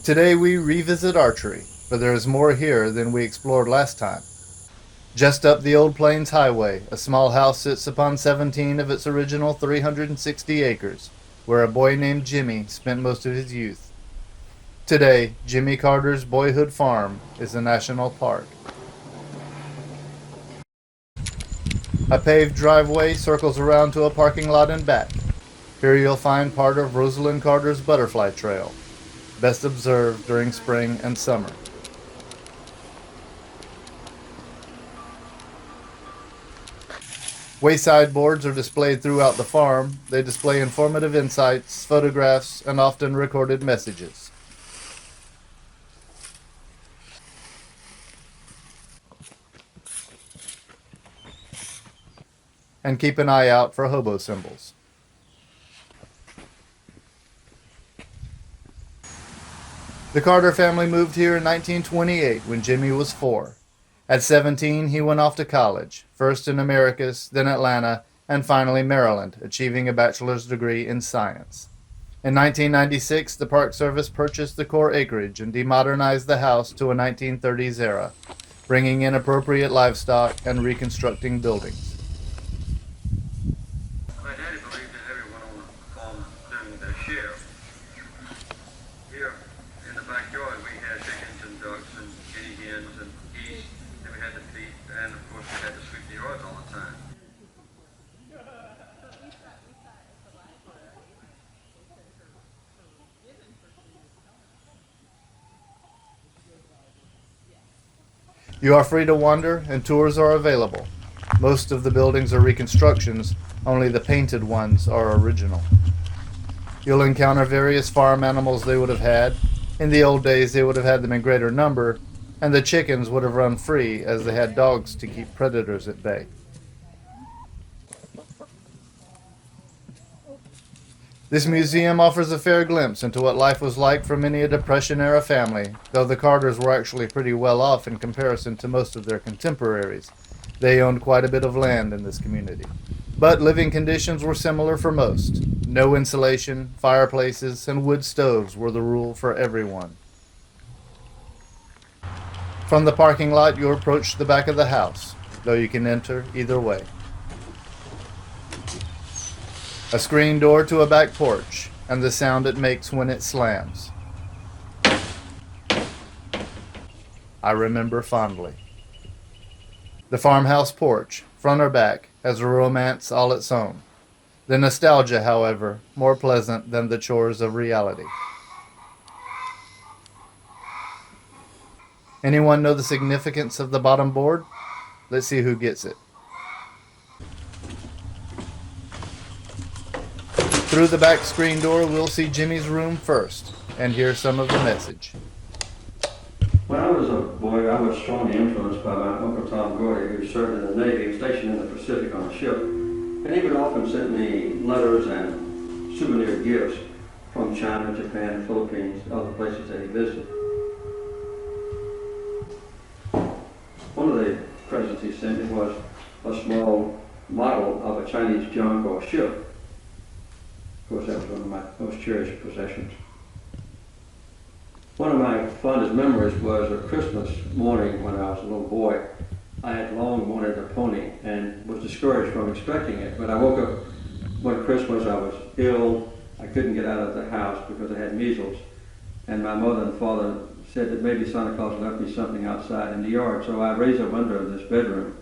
Today we revisit archery, for there is more here than we explored last time. Just up the Old Plains Highway, a small house sits upon 17 of its original 360 acres, where a boy named Jimmy spent most of his youth. Today, Jimmy Carter's Boyhood Farm is a national park. A paved driveway circles around to a parking lot and back. Here you'll find part of Rosalind Carter's Butterfly Trail, best observed during spring and summer. Wayside boards are displayed throughout the farm. They display informative insights, photographs, and often recorded messages. And keep an eye out for hobo symbols. The Carter family moved here in 1928 when Jimmy was 4. At 17, he went off to college, first in Americus, then Atlanta, and finally Maryland, achieving a bachelor's degree in science. In 1996, the Park Service purchased the core acreage and demodernized the house to a 1930s era, bringing in appropriate livestock and reconstructing buildings. My daddy believed in everyone on the farm doing their share. Here in the backyard we had chickens and ducks and guinea hens and geese that we had to feed, and of course we had to sweep the yards all the time. You are free to wander, and tours are available. Most of the buildings are reconstructions, only the painted ones are original. You'll encounter various farm animals they would have had. In the old days, they would have had them in greater number, and the chickens would have run free as they had dogs to keep predators at bay. This museum offers a fair glimpse into what life was like for many a Depression-era family, though the Carters were actually pretty well off in comparison to most of their contemporaries. They owned quite a bit of land in this community. But living conditions were similar for most. No insulation, fireplaces, and wood stoves were the rule for everyone. From the parking lot, you approach the back of the house, though you can enter either way. A screen door to a back porch, and the sound it makes when it slams. I remember fondly. The farmhouse porch, front or back, has a romance all its own. The nostalgia, however, more pleasant than the chores of reality. Anyone know the significance of the bottom board? Let's see who gets it. Through the back screen door, we'll see Jimmy's room first, and hear some of the message. When I was a boy, I was strongly influenced by my Uncle Tom Gordy, who served in the Navy and stationed in the Pacific on a ship. And he would often send me letters and souvenir gifts from China, Japan, Philippines, other places that he visited. One of the presents he sent me was a small model of a Chinese junk or ship. Of course, that was one of my most cherished possessions. One of my fondest memories was a Christmas morning when I was a little boy. I had long wanted a pony and was discouraged from expecting it, but I woke up one Christmas, I was ill, I couldn't get out of the house because I had measles, and my mother and father said that maybe Santa Claus left me something outside in the yard, so I raised a window of this bedroom,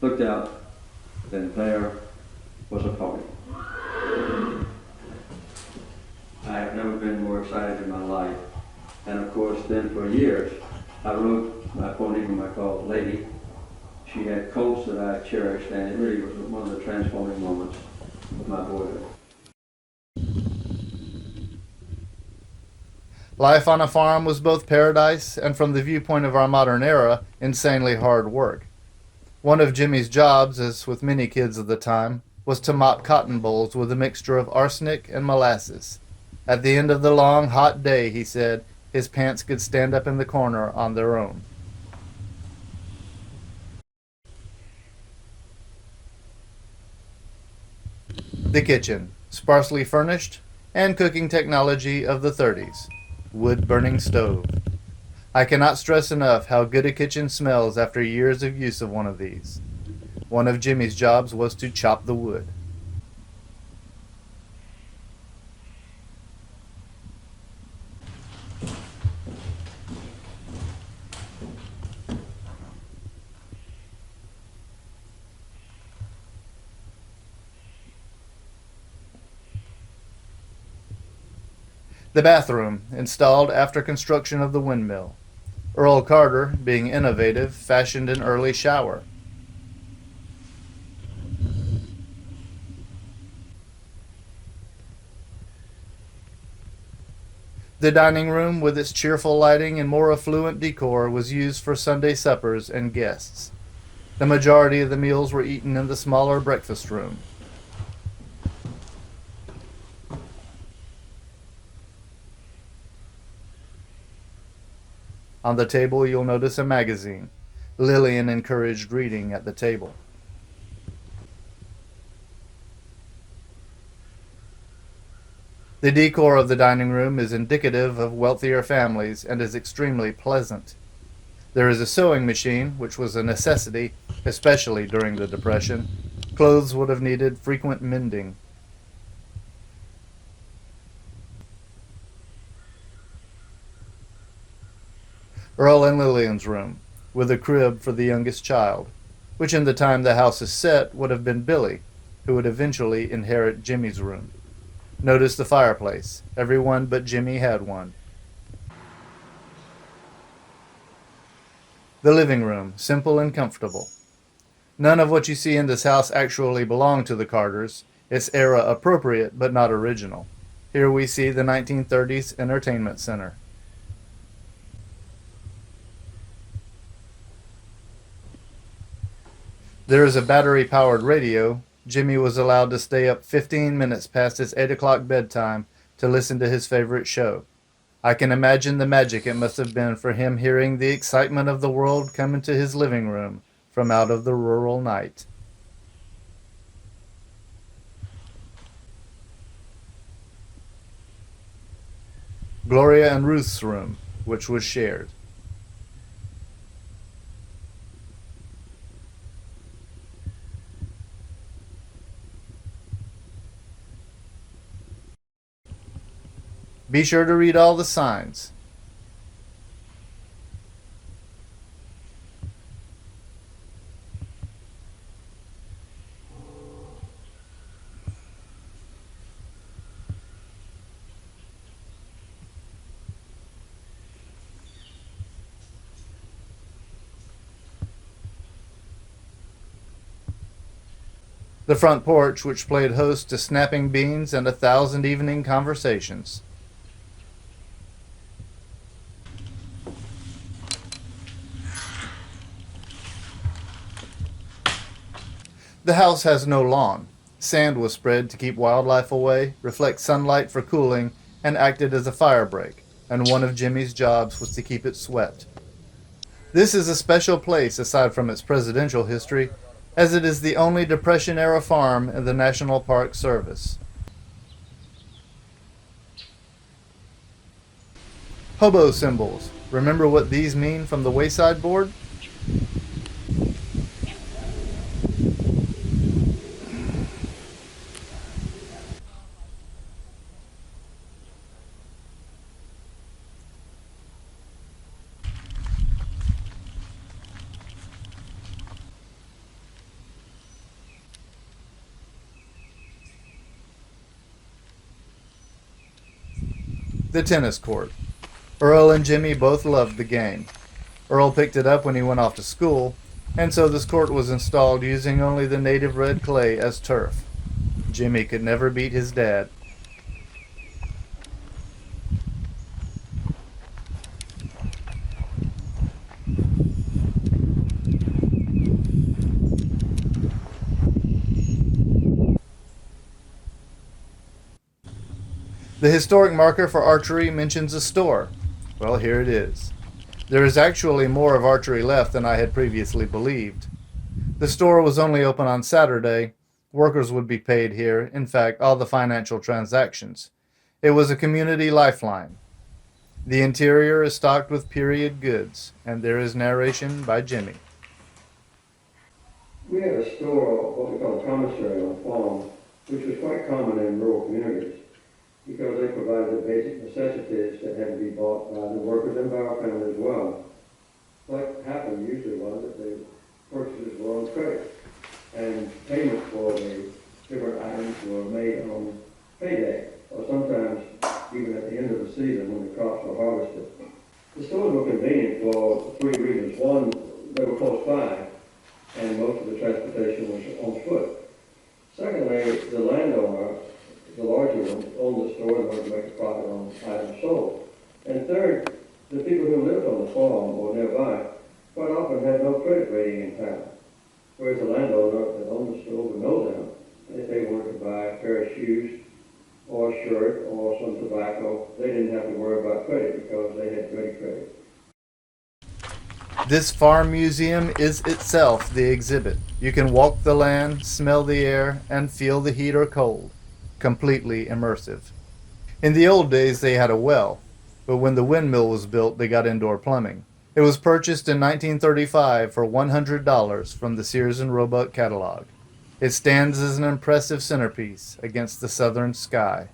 looked out, and there was a pony. I have never been more excited in my life. And of course, then for years, I rode my pony, whom I called Lady. She had coats that I cherished, and it really was one of the transforming moments of my boyhood. Life on a farm was both paradise and, from the viewpoint of our modern era, insanely hard work. One of Jimmy's jobs, as with many kids of the time, was to mop cotton bolls with a mixture of arsenic and molasses. At the end of the long, hot day, he said, his pants could stand up in the corner on their own. The kitchen, sparsely furnished, and cooking technology of the 30s. wood-burning stove. I cannot stress enough how good a kitchen smells after years of use of one of these. One of Jimmy's jobs was to chop the wood. The bathroom, installed after construction of the windmill. Earl Carter, being innovative, fashioned an early shower. The dining room, with its cheerful lighting and more affluent decor, was used for Sunday suppers and guests. The majority of the meals were eaten in the smaller breakfast room. On the table, you'll notice a magazine. Lillian encouraged reading at the table. The decor of the dining room is indicative of wealthier families and is extremely pleasant. There is a sewing machine, which was a necessity, especially during the Depression. Clothes would have needed frequent mending. Earl and Lillian's room, with a crib for the youngest child, which in the time the house is set would have been Billy, who would eventually inherit Jimmy's room. Notice the fireplace. Everyone but Jimmy had one. The living room, simple and comfortable. None of what you see in this house actually belonged to the Carters. It's era appropriate, but not original. Here we see the 1930s entertainment center. There is a battery-powered radio. Jimmy was allowed to stay up 15 minutes past his 8 o'clock bedtime to listen to his favorite show. I can imagine the magic it must have been for him hearing the excitement of the world come into his living room from out of the rural night. Gloria and Ruth's room, which was shared. Be sure to read all the signs. The front porch, which played host to snapping beans and 1,000 evening conversations. The house has no lawn. Sand was spread to keep wildlife away, reflect sunlight for cooling, and acted as a fire break, and one of Jimmy's jobs was to keep it swept. This is a special place aside from its presidential history, as it is the only Depression-era farm in the National Park Service. Hobo symbols. Remember what these mean from the wayside board? The tennis court. Earl and Jimmy both loved the game. Earl picked it up when he went off to school, and so this court was installed using only the native red clay as turf. Jimmy could never beat his dad. The historic marker for archery mentions a store. Well, here it is. There is actually more of archery left than I had previously believed. The store was only open on Saturday. Workers would be paid here, in fact, all the financial transactions. It was a community lifeline. The interior is stocked with period goods, and there is narration by Jimmy. We had a store, what we call a commissary on the farm, which was quite common in rural communities because they provided the basic necessities that had to be bought by the workers and by our family as well. What happened usually was that the purchases were on credit, and payments for the different items were made on payday, or sometimes even at the end of the season when the crops were harvested. The stores were convenient for three reasons. One, they were close by, and most of the transportation was on foot. Secondly, the landowner, the larger one, owned the store in order to make a profit on items sold. And third, the people who lived on the farm or nearby quite often had no credit rating in town, whereas the landowner that owned the store would know them, and if they wanted to buy a pair of shoes or a shirt or some tobacco, they didn't have to worry about credit because they had ready credit. This farm museum is itself the exhibit. You can walk the land, smell the air, and feel the heat or cold. Completely immersive. In the old days, they had a well, but when the windmill was built, they got indoor plumbing. It was purchased in 1935 for $100 from the Sears and Roebuck catalog. It stands as an impressive centerpiece against the southern sky.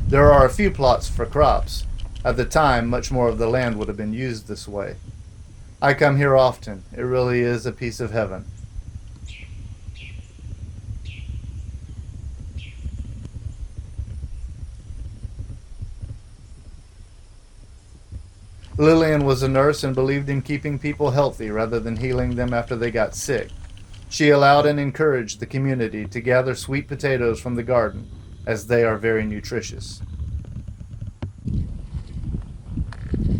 There are a few plots for crops. At the time, much more of the land would have been used this way. I come here often. It really is a piece of heaven. Lillian was a nurse and believed in keeping people healthy rather than healing them after they got sick. She allowed and encouraged the community to gather sweet potatoes from the garden, as they are very nutritious.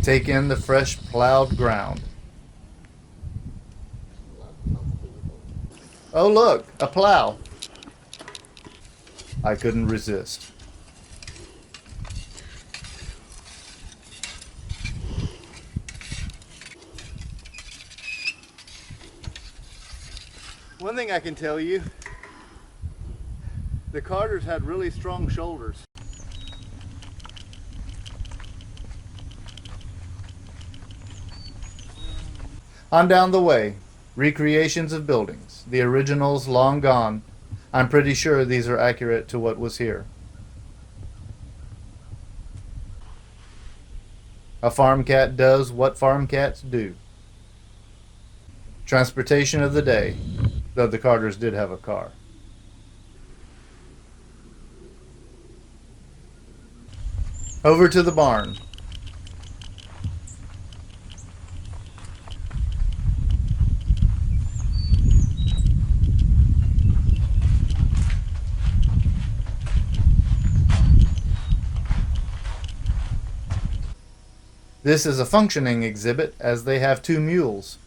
Take in the fresh plowed ground. Oh look, a plow. I couldn't resist. One thing I can tell you, the Carters had really strong shoulders. On down the way, recreations of buildings, the originals long gone. I'm pretty sure these are accurate to what was here. A farm cat does what farm cats do. Transportation of the day, though the Carters did have a car. Over to the barn. This is a functioning exhibit as they have two mules.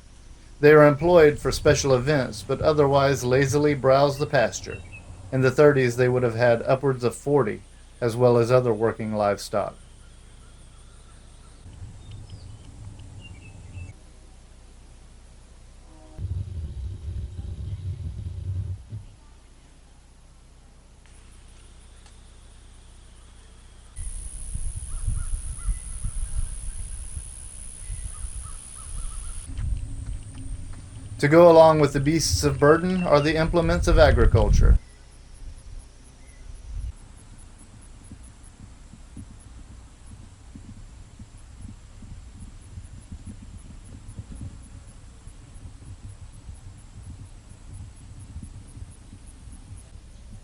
They are employed for special events, but otherwise lazily browse the pasture. In the 30s, they would have had upwards of 40, as well as other working livestock. To go along with the beasts of burden are the implements of agriculture.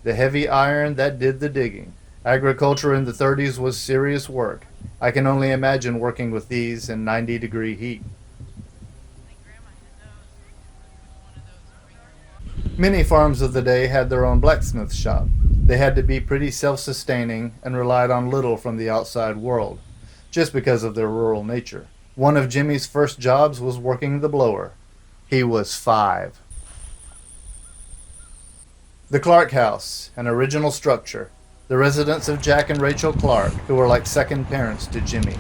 The heavy iron that did the digging. Agriculture in the 30s was serious work. I can only imagine working with these in 90-degree heat. Many farms of the day had their own blacksmith shop. They had to be pretty self-sustaining and relied on little from the outside world, just because of their rural nature. One of Jimmy's first jobs was working the blower. He was 5. The Clark House, an original structure. The residence of Jack and Rachel Clark, who were like second parents to Jimmy.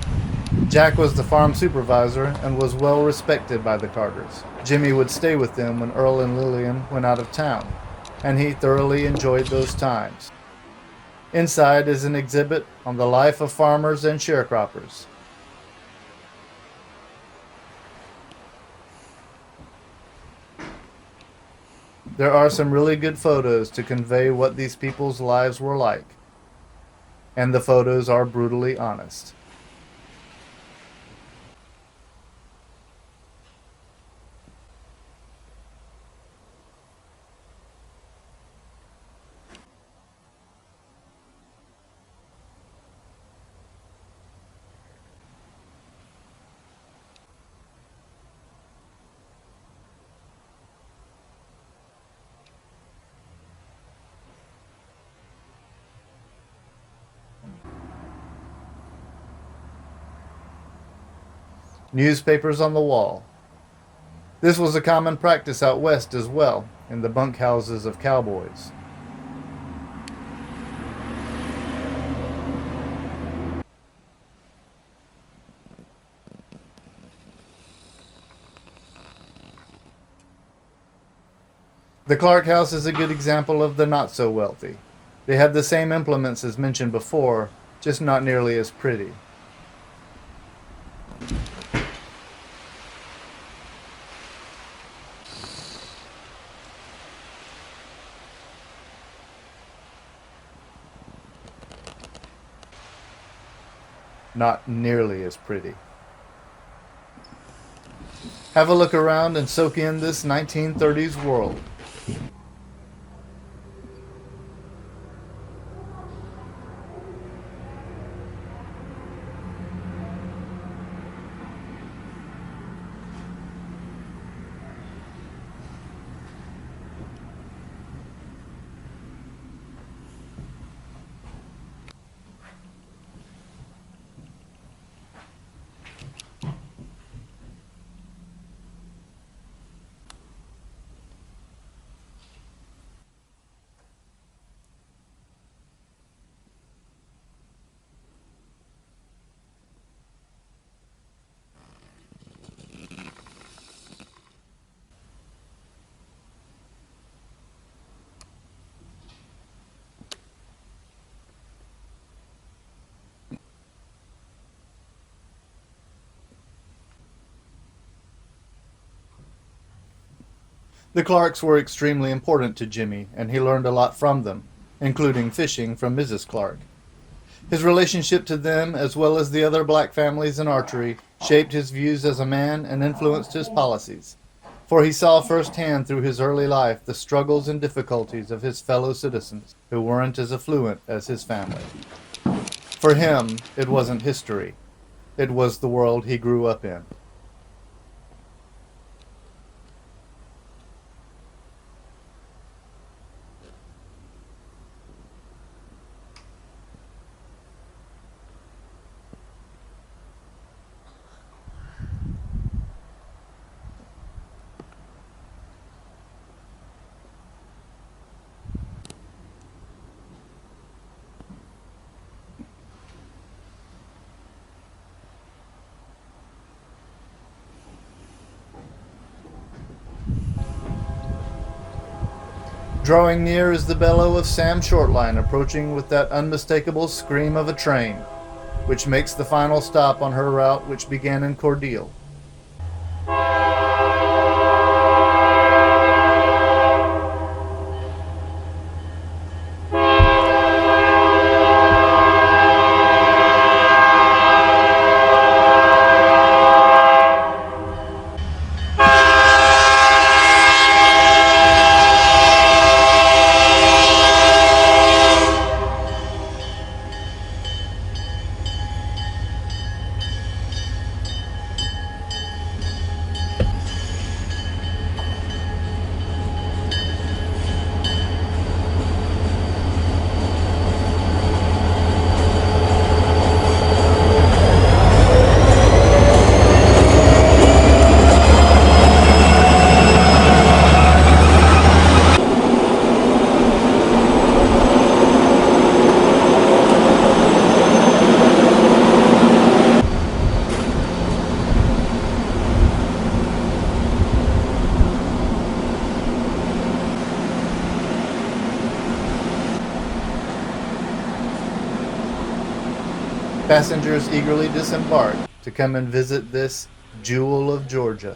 Jack was the farm supervisor and was well respected by the Carters. Jimmy would stay with them when Earl and Lillian went out of town, and he thoroughly enjoyed those times. Inside is an exhibit on the life of farmers and sharecroppers. There are some really good photos to convey what these people's lives were like, and the photos are brutally honest. Newspapers on the wall. This was a common practice out west as well, in the bunkhouses of cowboys. The Clark house is a good example of the not so wealthy. They had the same implements as mentioned before, just not nearly as pretty. Not nearly as pretty. Have a look around and soak in this 1930s world. The Clarks were extremely important to Jimmy, and he learned a lot from them, including fishing from Mrs. Clark. His relationship to them, as well as the other black families in archery, shaped his views as a man and influenced his policies, for he saw firsthand through his early life the struggles and difficulties of his fellow citizens who weren't as affluent as his family. For him, it wasn't history. It was the world he grew up in. Drawing near is the bellow of Sam Shortline approaching with that unmistakable scream of a train, which makes the final stop on her route which began in Cordele. Passengers eagerly disembarked to come and visit this jewel of Georgia.